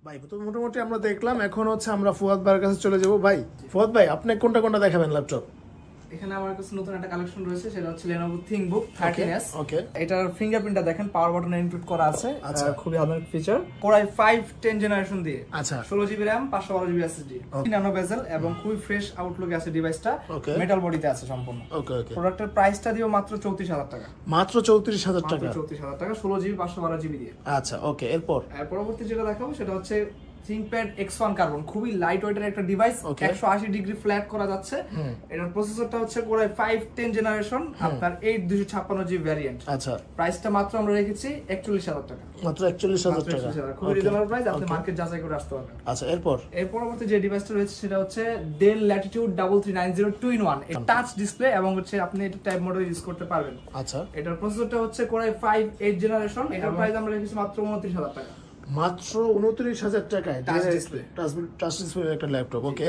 ভাই তো মোটামুটি আমরা দেখলাম, এখন হচ্ছে আমরা ফুয়াদ ভাইয়ের কাছে চলে যাব। ভাই ফুয়াদ ভাই, আপনি কোনটা কোনটা দেখাবেন ল্যাপটপ? এখানে আমার কাছে নতুন একটা কালেকশন রয়েছে, সেটা হচ্ছে Lenovo ThinkBook 13s। ওকে, এটার ফিঙ্গারপ্রিন্টটা দেখেন, পাওয়ার বাটন ইনক্লুড করা আছে। আচ্ছা, খুবই ভালো ফিচার। Core i5 10 জেনারেশন দিয়ে। আচ্ছা, 16GB RAM 512GB SSD, nano বেজেল এবং খুবই ফ্রেশ আউটলুক আছে ডিভাইসটা। মেটাল বডিতে আছে সম্পূর্ণ। ওকে ওকে। প্রোডাক্টের প্রাইসটা দিও মাত্র 34000 টাকা। মাত্র 34000 টাকা? 34000 টাকা, 16GB 512GB দিয়ে। আচ্ছা ওকে, এরপর পরবর্তী যেটা দেখাবো সেটা হচ্ছে ThinkPad X1 কার্বন, খুবই লাইট ওয়েটের একটা ডিভাইস। 180 ডিগ্রি ফ্ল্যাট করা যাচ্ছে। এটার প্রসেসরটা হচ্ছে Core i5 10 জেনারেশন, আপনার 8256GB ভ্যারিয়েন্ট। আচ্ছা, প্রাইসটা মাত্র আমরা রেখেছি 41000 টাকা। মাত্র 41000 টাকা, খুবই রিজনেবল প্রাইস, আপনি মার্কেট যাচাই করে আসতে পারবেন। আচ্ছা, এরপর এর পরবর্তী যে ডিভাইসটা রয়েছে সেটা হচ্ছে Dell Latitude 3390 2-in-1, এটা টাচ ডিসপ্লে এবং হচ্ছে আপনি এটা টাইপ মোডে ইউজ করতে পারবেন। আচ্ছা, এটার প্রসেসরটা হচ্ছে Core i5 8 জেনারেশন, এটার প্রাইস আমরা রেখেছি মাত্র 29000 টাকা। মাত্র 29000 টাকায় টাচ ডিসপ্লে একটা ল্যাপটপ। ওকে,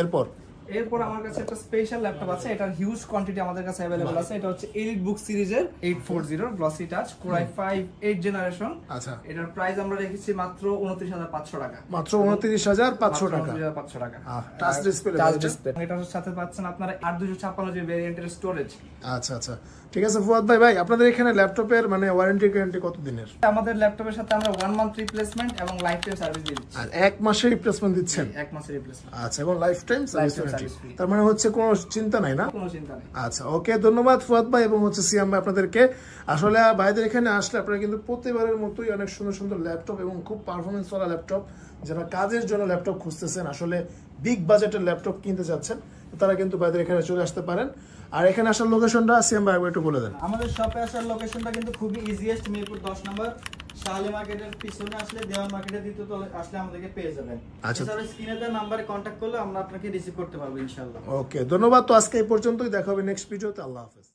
এরপর আমার কাছে একটা স্পেশাল ল্যাপটপ আছে, এটার হিউজ কোয়ান্টিটি আমাদের কাছে अवेलेबल আছে। এটা হচ্ছে EliteBook সিরিজের 840 glossy touch, Core i5 8 generation. আচ্ছা, এটার প্রাইস আমরা রেখেছি মাত্র 29500 টাকা। মাত্র 29500 টাকা, 29500 টাকা। Touch display. এটার সাথে পাচ্ছেন আপনারা 8256GB ভেরিয়েন্টের স্টোরেজ। আচ্ছা আচ্ছা, ঠিক আছে ফুয়াদ ভাই। ভাই আপনাদের এখানে ল্যাপটপের মানে ওয়ারেন্টি গ্যারান্টি কত দিনের? আমাদের ল্যাপটপের সাথে আমরা 1 মান্থ রিপ্লেসমেন্ট এবং লাইফ টাইম সার্ভিস দিচ্ছি। আর 1 মাসের রিপ্লেসমেন্ট দিচ্ছেন? 1 মাসের রিপ্লেসমেন্ট। আচ্ছা, এবং লাইফ টাইম সার্ভিস। তার মানে হচ্ছে কোনো চিন্তা নাই না? কোনো চিন্তা নেই। আচ্ছা ওকে, ধন্যবাদ ফুয়াদ ভাই এবং হচ্ছে সিয়াম ভাই আপনাদেরকে। আসলে ভাইদের এখানে আসলে আপনারা কিন্তু প্রতিবারের মতোই অনেক সুন্দর সুন্দর ল্যাপটপ এবং খুব পারফরমেন্স ওয়ালা ল্যাপটপ, যারা কাজের জন্য ল্যাপটপ খুঁজতেছেন, আসলে বিগ বাজেটের ল্যাপটপ কিনতে যাচ্ছেন, তারা কিন্তু ভাইদের এখানে চলে আসতে পারেন। আর এখানে আসার লোকেশনটা সিয়াম ভাই একটু বলে দেন। আমাদের শপে আসার লোকেশনটা কিন্তু খুবই ইজিয়েস্ট, মিরপুর 10 নম্বর শাহালি মার্কেটের পিছনে আসলে দেওয়ান মার্কেটের দ্বিতীয় তলায় আসলে আমাদেরকে পেয়ে যাবেন। আচ্ছা, এছাড়া স্ক্রিনে দেওয়া নম্বরে কন্টাক্ট করলে আমরা আপনাকে রিসিভ করতে পারবো ইনশাআল্লাহ। ওকে, ধন্যবাদ। তো আজকে এই পর্যন্তই, দেখা হবে নেক্সট ভিডিওতে। আল্লাহ হাফেজ।